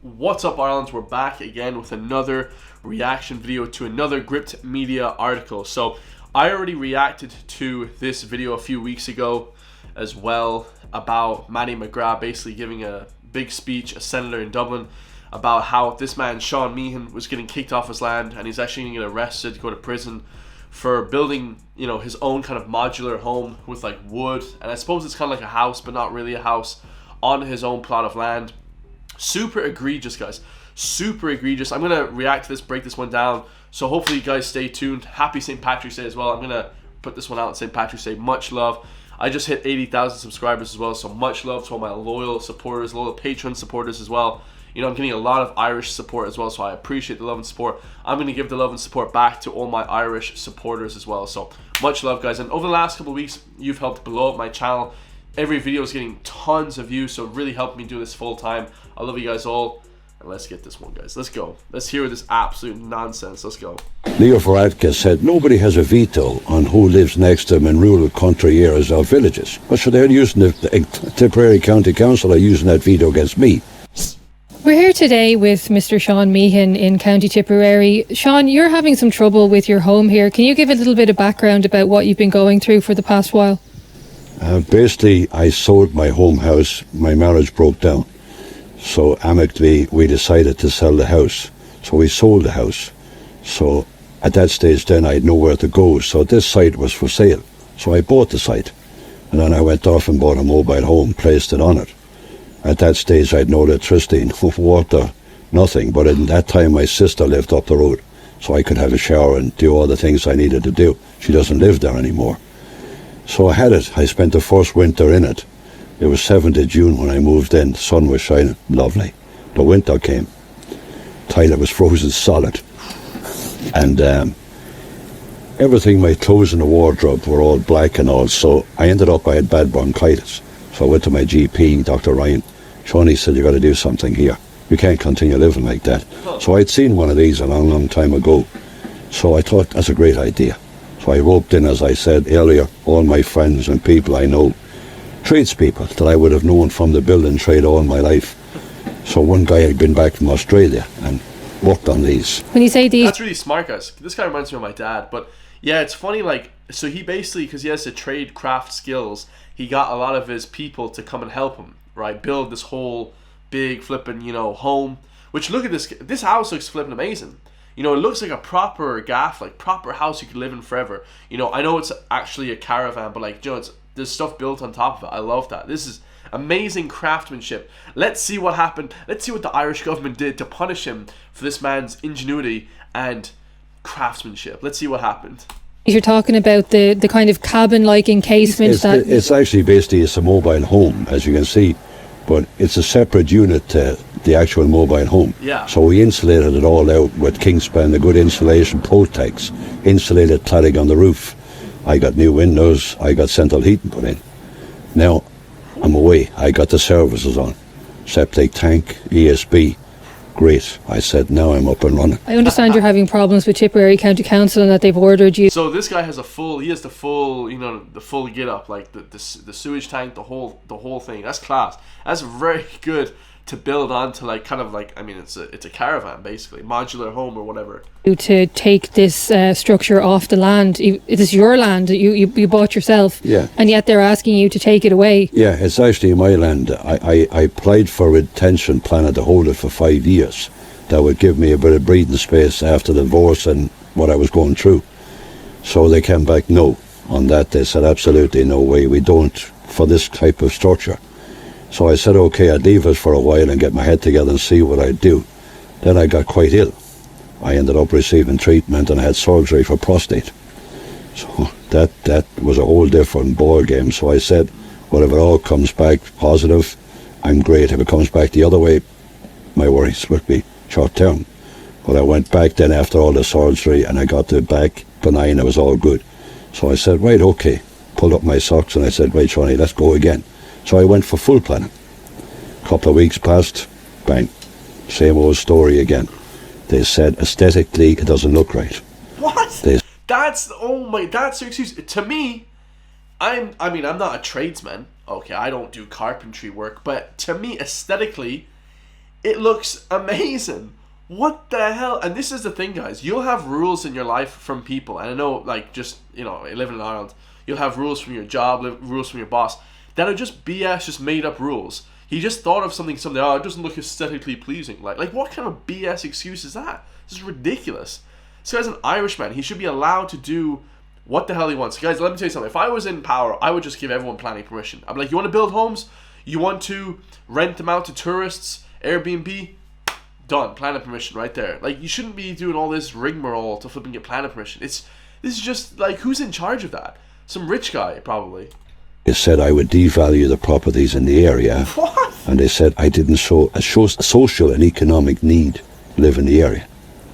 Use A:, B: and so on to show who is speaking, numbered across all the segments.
A: What's up, Ireland? We're back again with another reaction video to another Gript Media article. So I already reacted to this video a few weeks ago as well about Manny McGrath basically giving a big speech, a senator in Dublin, about how this man Sean Meehan was getting kicked off his land and he's actually going to get arrested, go to prison for building, you know, his own kind of modular home with like wood, and I suppose it's kind of like a house but not really a house, on his own plot of land. Super egregious, guys. Super egregious. I'm gonna react to this, break this one down. So hopefully you guys stay tuned. Happy St. Patrick's Day as well. I'm gonna put this one out on St. Patrick's Day. Much love. I just hit 80,000 subscribers as well, so much love to all my loyal supporters, loyal Patreon supporters as well. You know, I'm getting a lot of Irish support as well, so I appreciate the love and support. I'm going to give the love and support back to all my Irish supporters as well. So much love, guys. And over the last couple of weeks, you've helped blow up my channel. Every video is getting tons of views, so it really helped me do this full time. I love you guys all. And let's get this one, guys. Let's go. Let's hear this absolute nonsense. Let's go.
B: Leo Varadkar said nobody has a veto on who lives next to them in rural country areas or villages. But so they're using the Tipperary County Council are using that veto against me.
C: We're here today with Mr. Sean Meehan in County Tipperary. Sean, you're having some trouble with your home here. Can you give a little bit of background about what you've been going through for the past while?
B: Basically, I sold my home house. My marriage broke down. So amicably, we decided to sell the house. So we sold the house. So at that stage then, I had nowhere to go. So this site was for sale. So I bought the site. And then I went off and bought a mobile home, placed it on it. At that stage, I had no electricity, no water, nothing. But at that time, my sister lived up the road. So I could have a shower and do all the things I needed to do. She doesn't live there anymore. So I had it. I spent the first winter in it. It was 7th of June when I moved in. The sun was shining. Lovely. The winter came. Toilet was frozen solid. And everything, my clothes in the wardrobe were all black and all. So I ended up, I had bad bronchitis. So I went to my GP, Dr. Ryan. Sean, he said, you got to do something here. You can't continue living like that. So I'd seen one of these a long, long time ago. So I thought, that's a great idea. So I roped in, as I said earlier, all my friends and people I know, tradespeople that I would have known from the building trade all my life. So one guy had been back from Australia and worked on these.
C: When you say these...
A: That's really smart, guys. This guy reminds me of my dad. But yeah, it's funny, like, so he basically, because he has the trade craft skills, he got a lot of his people to come and help him, right? Build this whole big flipping, you know, home. Which, look at this. This house looks flipping amazing. You know, it looks like a proper gaff, like proper house you could live in forever. You know, I know it's actually a caravan, but like, you know, there's stuff built on top of it. I love that. This is amazing craftsmanship. Let's see what happened. Let's see what the Irish government did to punish him for this man's ingenuity and craftsmanship. Let's see what happened.
C: You're talking about the kind of cabin-like encasement
B: it's actually basically, it's a mobile home, as you can see. But it's a separate unit to the actual mobile home.
A: Yeah.
B: So we insulated it all out with Kingspan, the good insulation, Protex, insulated cladding on the roof. I got new windows, I got central heating put in. Now, I'm away, I got the services on. Septic tank, ESB, great. I said, now I'm up and running.
C: I understand you're having problems with Tipperary County Council and that they've ordered you.
A: So this guy has the full, you know, the full get up, like the sewage tank, the whole thing. That's class. That's very good to build onto, like, kind of like, I mean, it's a caravan basically, modular home or whatever.
C: To take this structure off the land. It is your land. You bought yourself.
B: Yeah.
C: And yet they're asking you to take it away.
B: Yeah, it's actually my land. I applied for a retention plan to hold it for 5 years. That would give me a bit of breathing space after the divorce and what I was going through. So they came back no on that. They said absolutely no way, we don't for this type of structure. So I said okay, I'd leave it for a while and get my head together and see what I'd do. Then I got quite ill. I ended up receiving treatment and I had surgery for prostate. So that was a whole different ball game. So I said, well, if it all comes back positive, I'm great. If it comes back the other way, my worries would be short term. But I went back then after all the surgery and I got the back benign, it was all good. So I said, right, okay. Pulled up my socks and I said, right, Johnny, let's go again. So I went for full planning. A couple of weeks passed, bang, same old story again. They said aesthetically it doesn't look right.
A: What? That's, oh my, that's your excuse. To me, I mean, I'm not a tradesman. Okay, I don't do carpentry work, but to me, aesthetically, it looks amazing. What the hell? And this is the thing, guys. You'll have rules in your life from people, and I know, like, just, you know, living in Ireland, you'll have rules from your job, rules from your boss, that are just BS, just made up rules. He just thought of something, oh, it doesn't look aesthetically pleasing. Like what kind of BS excuse is that? This is ridiculous. This guy's an Irishman. He should be allowed to do what the hell he wants. Guys, let me tell you something. If I was in power, I would just give everyone planning permission. I'm like, you want to build homes? You want to rent them out to tourists? Airbnb? Done. Planning permission right there. Like, you shouldn't be doing all this rigmarole to flip and get planning permission. This is just, like, who's in charge of that? Some rich guy, probably.
B: It said I would devalue the properties in the area.
A: What?
B: And they said I didn't show a social and economic need to live in the area.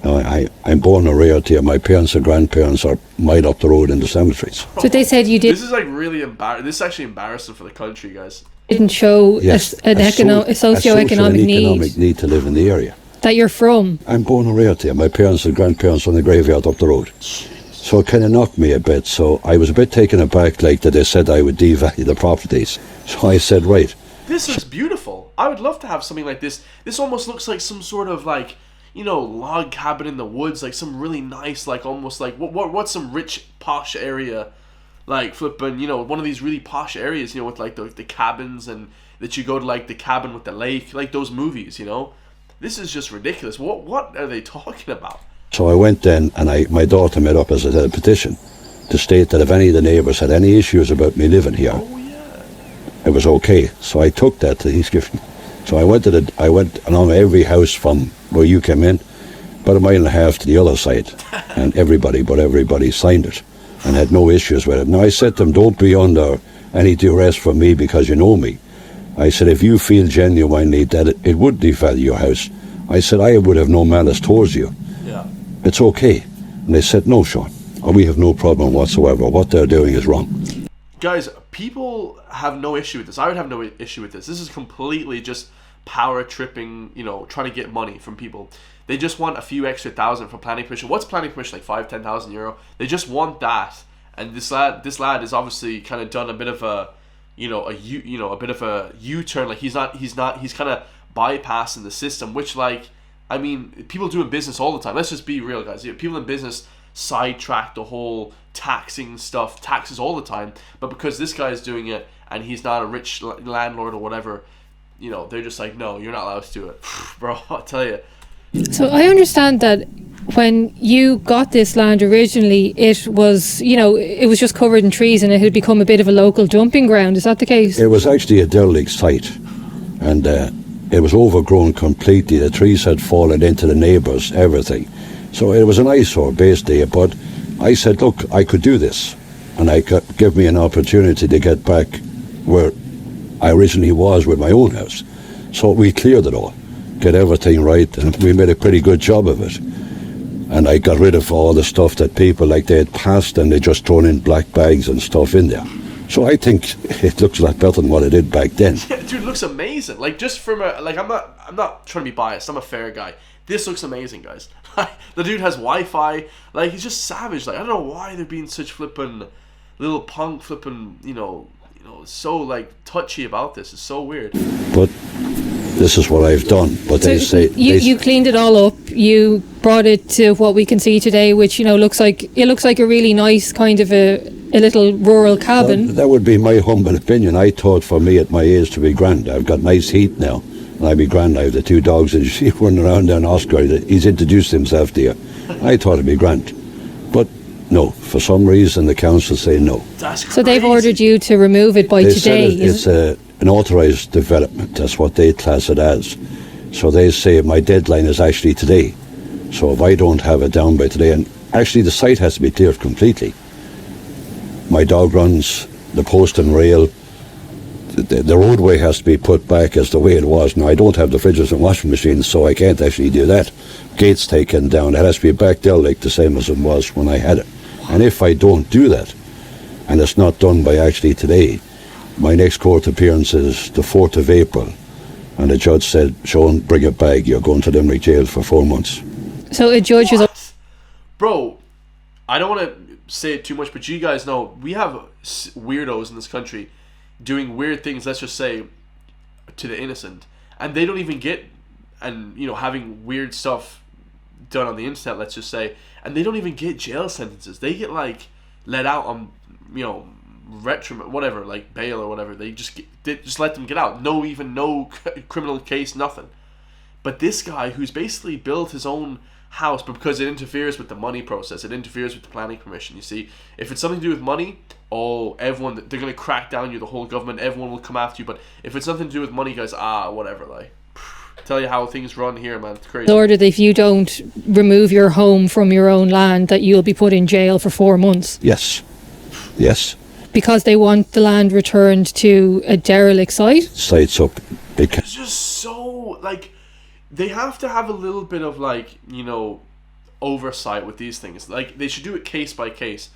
B: Now, I'm born and reared here. My parents and grandparents are right up the road in the cemeteries.
C: So they said you
A: This is like really embarrassing. This is actually embarrassing for the country, guys.
C: didn't show
B: Yes,
C: a
B: social
C: socio-economic
B: and economic need to live in the area.
C: that you're from.
B: I'm born and reared here. My parents and grandparents on the graveyard up the road. So it kind of knocked me a bit. So I was a bit taken aback, like that they said I would devalue the properties. So I said, right.
A: This looks beautiful. I would love to have something like this. This almost looks like some sort of, like, you know, log cabin in the woods, like some really nice, like almost like what's some rich posh area, like flipping, you know, one of these really posh areas, you know, with like the cabins, and that you go to like the cabin with the lake, like those movies, you know. This is just ridiculous. What are they talking about?
B: So I went then, and my daughter made up as a petition to state that if any of the neighbours had any issues about me living here, it was okay. So I took that to East Giffen. So I went along every house from where you came in, about a mile and a half to the other side, and everybody signed it and had no issues with it. Now I said to them, don't be under any duress from me because you know me. I said, if you feel genuinely that it would devalue your house, I said, I would have no malice towards you.
A: Yeah.
B: It's okay. And they said, no, Sean, we have no problem whatsoever. What they're doing is wrong.
A: Guys, people have no issue with this. I would have no issue with this. This is completely just power tripping, you know, trying to get money from people. They just want a few extra thousand for planning permission. What's planning permission, like 5,000-10,000 euro? They just want that. And this lad is obviously kind of done a bit of a, a bit of a U-turn. Like he's kind of bypassing the system, which, like, I mean, people do in business all the time. Let's just be real, guys. People in business sidetrack the whole taxes all the time, but because this guy is doing it and he's not a rich landlord or whatever, you know, they're just like, no, you're not allowed to do it. Bro, I'll tell you.
C: So I understand that when you got this land originally, it was, you know, it was just covered in trees and it had become a bit of a local dumping ground. Is that the case?
B: It was actually a derelict site, and it was overgrown completely. The trees had fallen into the neighbours, everything. So it was an eyesore basically, but I said, look, I could do this, and I could give me an opportunity to get back where I originally was with my own house. So we cleared it all, get everything right, and we made a pretty good job of it. And I got rid of all the stuff that people, like, they had passed and they just thrown in black bags and stuff in there. So I think it looks a lot better than what it did back then.
A: Yeah, dude, it looks amazing. Like, just from a, like, I'm not trying to be biased. I'm a fair guy. This looks amazing, guys. The dude has Wi-Fi. Like, he's just savage. Like, I don't know why they're being such flippin' little punk flippin', you know, so, like, touchy about this. It's so weird.
B: But this is what I've done. But
C: So
B: they say
C: you cleaned it all up. You brought it to what we can see today, which, you know, looks like a really nice kind of a little rural cabin.
B: that would be my humble opinion. I thought for me at my age to be grand. I've got nice heat now, and I'd be grand. I have the two dogs that you see running around there, and Oscar, he's introduced himself to you. I thought it'd be grand. But no, for some reason the council say no.
A: That's crazy.
C: So they've ordered you to remove it by
B: They
C: today.
B: said it's an authorised development. That's what they class it as. So they say my deadline is actually today. So if I don't have it down by today, and actually the site has to be cleared completely. My dog runs, the post and rail, the roadway has to be put back as the way it was. Now I don't have the fridges and washing machines, so I can't actually do that. Gates taken down, it has to be back there like the same as it was when I had it. And if I don't do that, and it's not done by actually today, my next court appearance is the 4th of April, and the judge said, Sean, bring it back, you're going to Limerick jail for 4 months.
C: So a judge was...
A: Bro, I don't want to say it too much, but you guys know we have weirdos in this country doing weird things, let's just say, to the innocent, and they don't even get, and having weird stuff done on the internet, let's just say, and they don't even get jail sentences. They get like let out on whatever, like bail or whatever. They just let them get out. No criminal case, nothing. But this guy who's basically built his own house, but because it interferes with the money process, it interferes with the planning permission. You see, if it's something to do with money, everyone, they're gonna crack down you. The whole government, everyone will come after you. But if it's something to do with money, guys, whatever. Like, tell you how things run here, man. It's crazy.
C: In order that if you don't remove your home from your own land, that you'll be put in jail for 4 months.
B: Yes.
C: Because they want the land returned to a derelict site.
B: Sites up.
A: It's just so like. They have to have a little bit of like, oversight with these things. Like, they should do it case by case.